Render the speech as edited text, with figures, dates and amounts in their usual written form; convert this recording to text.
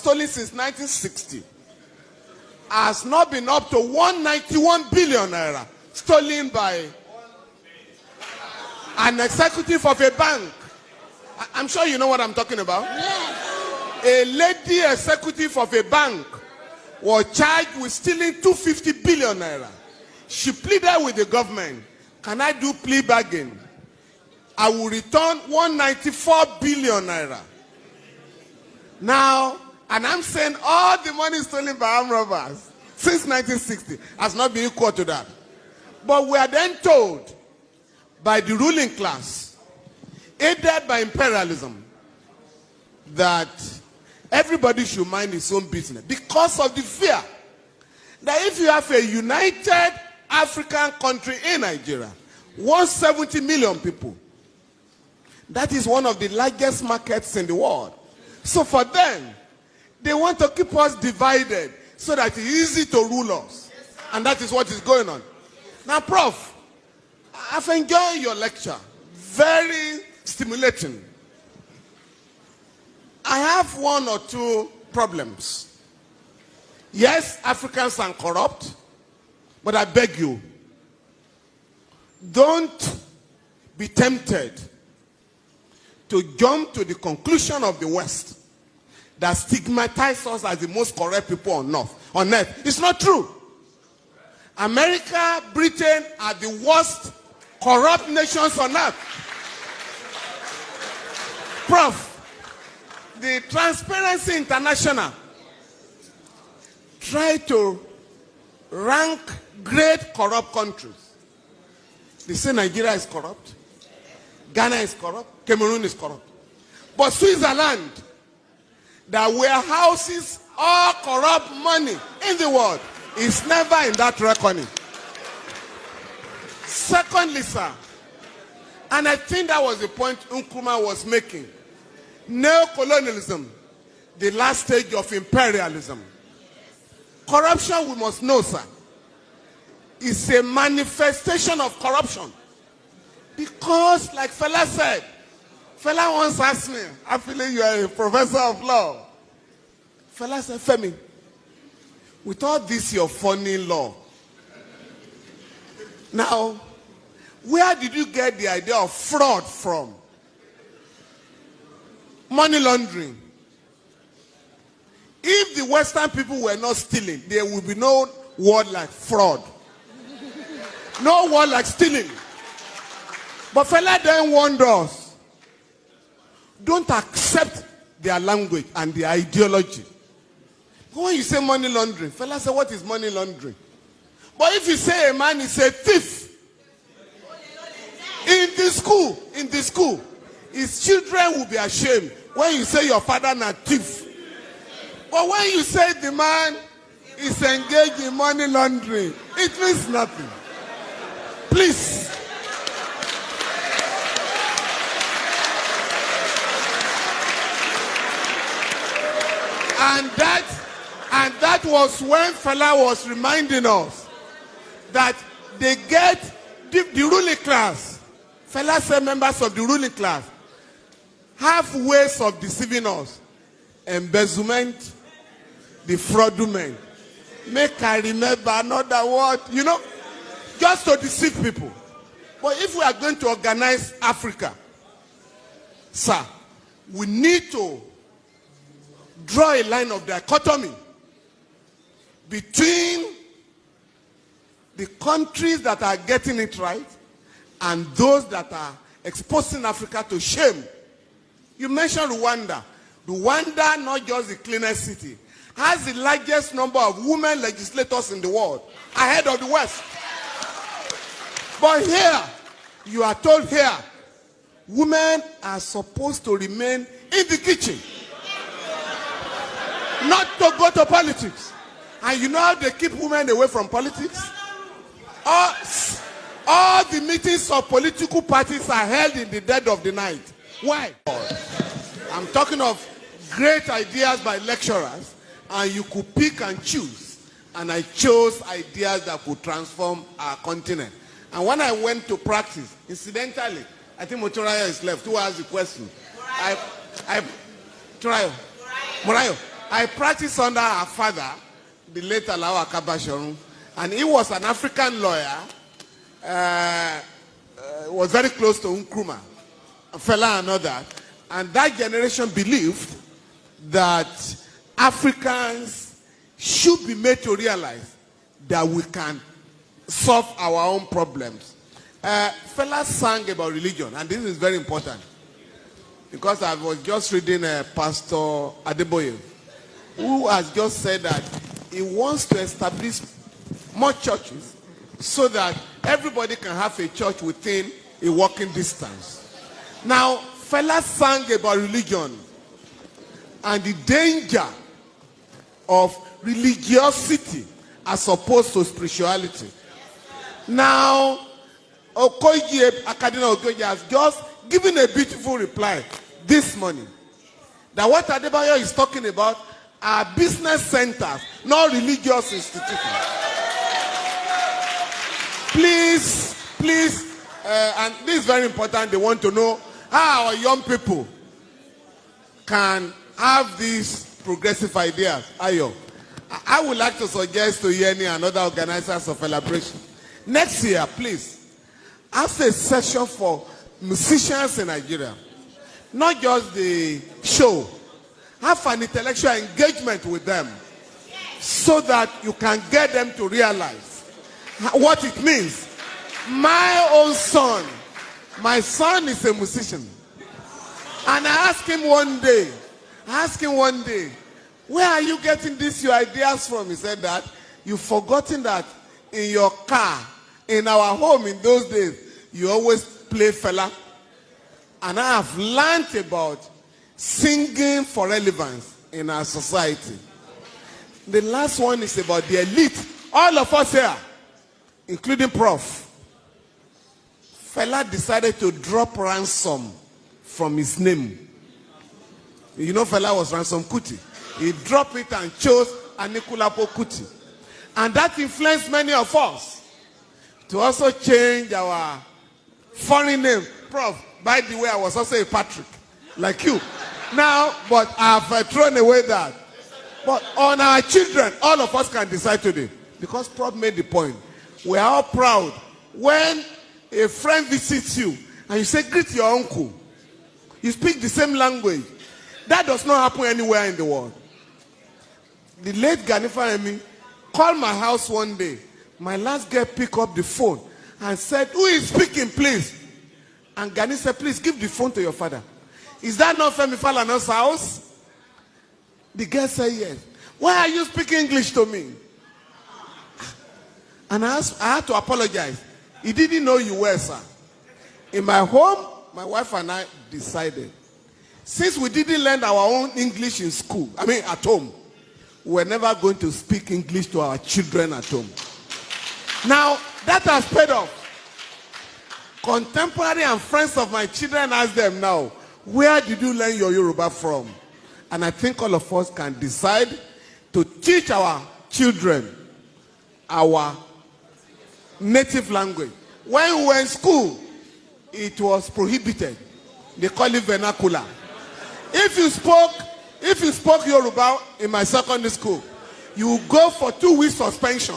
stolen since 1960 has not been up to 191 billion naira stolen by an executive of a bank. I'm sure you know what I'm talking about. Yes. A lady executive of a bank was charged with stealing 250 billion naira. She pleaded with the government, can I do plea bargain? I will return 194 billion naira. Now, and I'm saying all the money stolen by armed robbers since 1960 has not been equal to that. But we are then told by the ruling class, aided by imperialism, that everybody should mind his own business because of the fear that if you have a united African country in Nigeria, 170 million people, that is one of the largest markets in the world. So for them, they want to keep us divided so that it's easy to rule us. And that is what is going on. Now, Prof, I've enjoyed your lecture. Very stimulating. I have one or two problems. Yes, Africans are corrupt, but I beg you, don't be tempted to jump to the conclusion of the West that stigmatizes us as the most corrupt people on earth. It's not true. America, Britain are the worst corrupt nations on earth. Prof, the Transparency International try to rank great corrupt countries. They say Nigeria is corrupt, Ghana is corrupt, Cameroon is corrupt. But Switzerland, that warehouses all corrupt money in the world, is never in that reckoning. Secondly, sir, and I think that was the point Nkrumah was making, neocolonialism, the last stage of imperialism. Corruption, we must know, sir, is a manifestation of corruption. Because, like Fela said, Fela once asked me, I feel you are a professor of law. Fela said, Femi, with all this your funny law, now, where did you get the idea of fraud from? Money laundering. If the Western people were not stealing, there would be no word like fraud. No word like stealing. But Fela then warned us, don't accept their language and their ideology. When you say money laundering, Fela said, what is money laundering? But if you say a man is a thief, in the school, his children will be ashamed when you say your father is a thief. But when you say the man is engaged in money laundering, it means nothing. Please. And that was when Fela was reminding us that they get the ruling class. Fela said members of the ruling class have ways of deceiving us. Embezzlement, defraudment. Make I remember another word, just to deceive people. But if we are going to organize Africa, sir, we need to draw a line of dichotomy between the countries that are getting it right and those that are exposing Africa to shame. You mentioned Rwanda. Rwanda, not just the cleanest city, has the largest number of women legislators in the world, ahead of the West. But here, you are told here, women are supposed to remain in the kitchen, not to go to politics. And you know how they keep women away from politics? All the meetings of political parties are held in the dead of the night. Why? I'm talking of great ideas by lecturers, and you could pick and choose. And I chose ideas that could transform our continent. And when I went to practice, incidentally, I think Motoraya is left. Who asked the question? Morayo. I practiced under our father, the late Alao Akabashorun, and he was an African lawyer, was very close to Nkrumah, Fela and all that. And that generation believed that Africans should be made to realize that we can solve our own problems. Fela sang about religion, and this is very important, because I was just reading Pastor Adeboye, who has just said that he wants to establish more churches so that everybody can have a church within a walking distance. Now, Fela sang about religion and the danger of religiosity as opposed to spirituality. Now, Akadina Okoye has just given a beautiful reply this morning that what Adebayo is talking about are business centers, not religious institutions. Please, and this is very important, they want to know how our young people can have these progressive ideas. Ayo, I would like to suggest to Yeni and other organizers of celebration, next year, please, have a session for musicians in Nigeria. Not just the show. Have an intellectual engagement with them so that you can get them to realize what it means. My own son, my son is a musician. And I asked him one day, where are you getting your ideas from? He said that you've forgotten that in your car, in our home in those days, you always play Fela. And I have learned about singing for relevance in our society. The last one is about the elite. All of us here, including Prof. Fela decided to drop ransom from his name. You know Fela was Ransom Kuti. He dropped it and chose Anikulapo Kuti. And that influenced many of us to also change our foreign name. Prof, by the way, I was also a Patrick, like you. Now, but I've thrown away that. But on our children, all of us can decide today. Because Prof made the point. We are all proud. When a friend visits you and you say, greet your uncle. You speak the same language. That does not happen anywhere in the world. The late Ganifa Emi called my house one day. My last girl picked up the phone and said, who is speaking, please? And Gani said, please give the phone to your father. Is that not Femi Falana's house? The girl said, yes. Why are you speaking English to me? And I had to apologize. He didn't know you were, sir. In my home, my wife and I decided, since we didn't learn our own English in school, at home, we're never going to speak English to our children at home. Now, that has paid off. Contemporary and friends of my children ask them now, where did you learn your Yoruba from? And I think all of us can decide to teach our children our native language. When we were in school, it was prohibited. They call it vernacular. If you spoke Yoruba in my secondary school, you go for 2 weeks suspension.